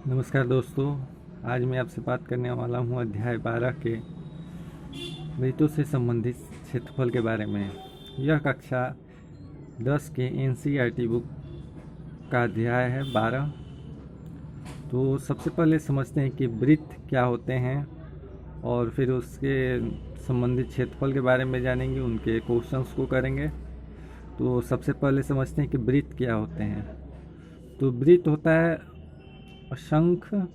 नमस्कार दोस्तों। आज मैं आपसे बात करने वाला हूँ अध्याय 12 के वृत्तों से संबंधित क्षेत्रफल के बारे में। यह कक्षा 10 के एनसीईआरटी बुक का अध्याय है 12। तो सबसे पहले समझते हैं कि वृत्त क्या होते हैं और फिर उसके संबंधित क्षेत्रफल के बारे में जानेंगे, उनके क्वेश्चंस को करेंगे। तो सबसे पहले समझते हैं कि वृत्त क्या होते हैं। तो वृत्त होता है असंख्य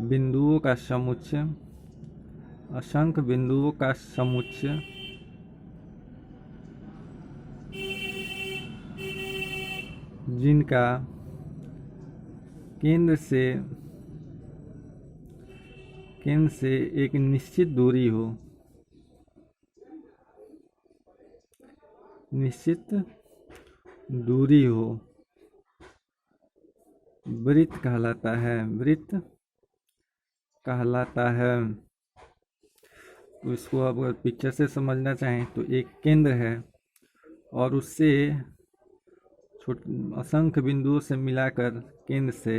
बिंदुओं का समुच्चय, असंख्य बिंदुओं का समुच्चय जिनका केंद्र से एक निश्चित दूरी हो, वृत्त कहलाता है। वृत्त कहलाता है। तो इसको अब अगर पिक्चर से समझना चाहें तो एक केंद्र है और उससे असंख्य बिंदुओं से मिलाकर केंद्र से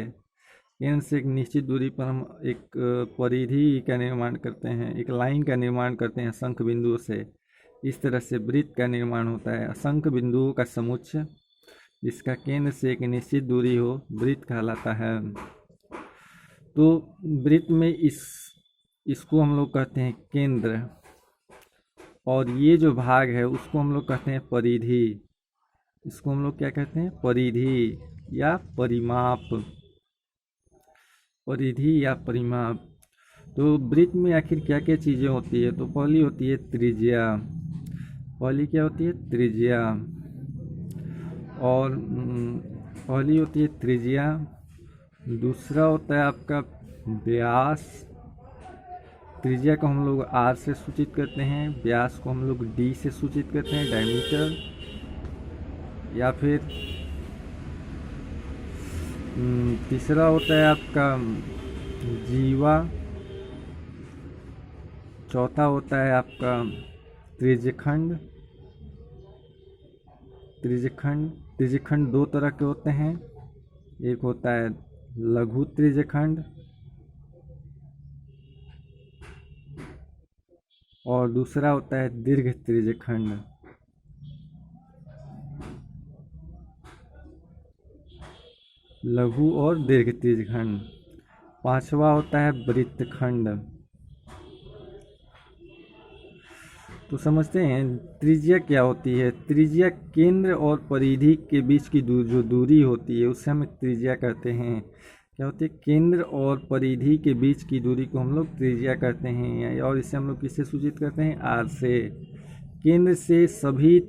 एक निश्चित दूरी पर हम एक परिधि का निर्माण करते हैं, एक लाइन का निर्माण करते हैं असंख्य बिंदुओं से। इस तरह से वृत्त का निर्माण होता है। असंख्य बिंदुओं का समुच्चय जिसका केंद्र से एक निश्चित दूरी हो, वृत्त कहलाता है। तो वृत्त में इसको हम लोग कहते हैं केंद्र, और ये जो भाग है उसको हम लोग कहते हैं परिधि। इसको हम लोग क्या कहते हैं? परिधि या परिमाप। परिधि या परिमाप। तो वृत्त में आखिर क्या क्या चीज़ें होती है? तो पहली होती है त्रिज्या। पहली क्या होती है? त्रिज्या। और पहली होती है त्रिज्या। दूसरा होता है आपका व्यास। त्रिज्या को हम लोग आर से सूचित करते हैं, व्यास को हम लोग डी से सूचित करते हैं, डायमीटर। या फिर तीसरा होता है आपका जीवा। चौथा होता है आपका त्रिज्यखंड। त्रिज्यखंड दो तरह के होते हैं। एक होता है लघु त्रिज्यखंड और दूसरा होता है दीर्घ त्रिज्यखंड। लघु और दीर्घ त्रिज्यखंड। पांचवा होता है वृत्तखंड। तो समझते हैं त्रिज्या क्या होती है। त्रिज्या केंद्र और परिधि के बीच की जो दूरी होती है उसे हम त्रिज्या कहते हैं। क्या होती है? केंद्र और परिधि के बीच की दूरी को हम लोग त्रिज्या कहते हैं। और इसे हम लोग किससे सूचित करते हैं? आर से। केंद्र से सभी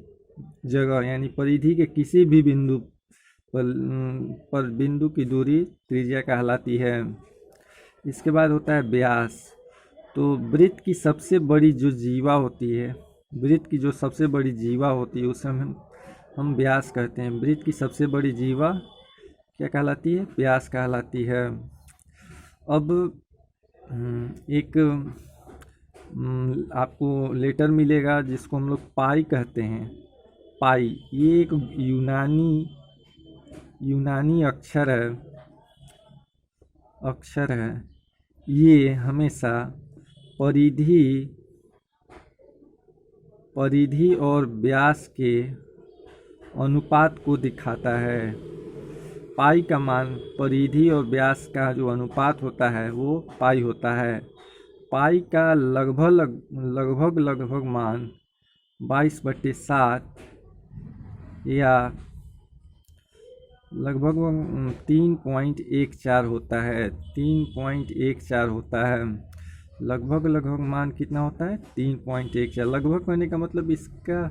जगह यानी परिधि के किसी भी बिंदु पर बिंदु की दूरी त्रिज्या कहलाती है। इसके बाद होता है व्यास। तो वृत्त की सबसे बड़ी जो जीवा होती है, वृत्त की जो सबसे बड़ी जीवा होती है उसे हम व्यास कहते हैं। वृत्त की सबसे बड़ी जीवा क्या कहलाती है? व्यास कहलाती है। अब एक आपको लेटर मिलेगा जिसको हम लोग पाई कहते हैं। पाई ये एक यूनानी अक्षर है। ये हमेशा परिधि और व्यास के अनुपात को दिखाता है। पाई का मान परिधि और व्यास का जो अनुपात होता है वो पाई होता है। पाई का लगभग मान 22/7 या लगभग 3.14 होता है। 3.14 होता है। लगभग मान कितना होता है? 3.14। लगभग कहने का मतलब इसका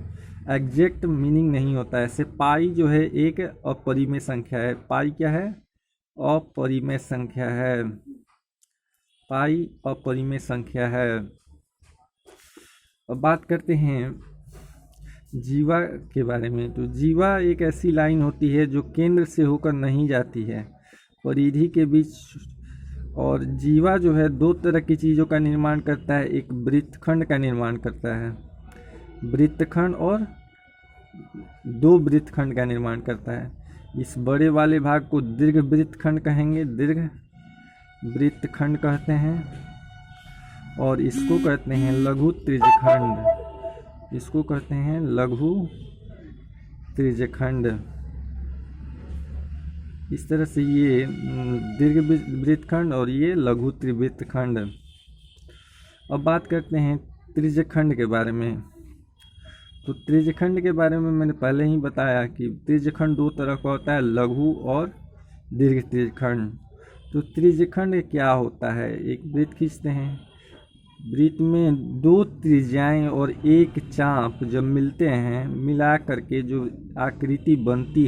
एग्जैक्ट मीनिंग नहीं होता है। ऐसे पाई जो है एक अपरिमेय संख्या है। पाई क्या है? अपरिमेय संख्या है। पाई अपरिमेय संख्या है। अब बात करते हैं जीवा के बारे में। तो जीवा एक ऐसी लाइन होती है जो केंद्र से होकर नहीं जाती है परिधि के बीच। और जीवा जो है दो तरह की चीज़ों का निर्माण करता है। एक वृत्तखंड का निर्माण करता है, वृत्तखंड, और दो वृत्तखंड का निर्माण करता है। इस बड़े वाले भाग को दीर्घ वृत्तखंड कहेंगे, दीर्घ वृत्तखंड कहते हैं। और इसको कहते हैं लघु त्रिज्यखंड, इसको कहते हैं लघु त्रिज्यखंड। इस तरह से ये दीर्घ वृत्तखंड और ये लघु त्रिवृत्तखंड। अब बात करते हैं त्रिज्यखंड के बारे में। तो त्रिज्यखंड के बारे में मैंने पहले ही बताया कि त्रिज्यखंड दो तरह का होता है, लघु और दीर्घ त्रिज्यखंड। तो त्रिज्यखंड क्या होता है, एक वृत्त खींचते हैं, वृत्त में दो त्रिज्याएं और एक चाप जब मिलते हैं, मिला करके जो आकृति बनती है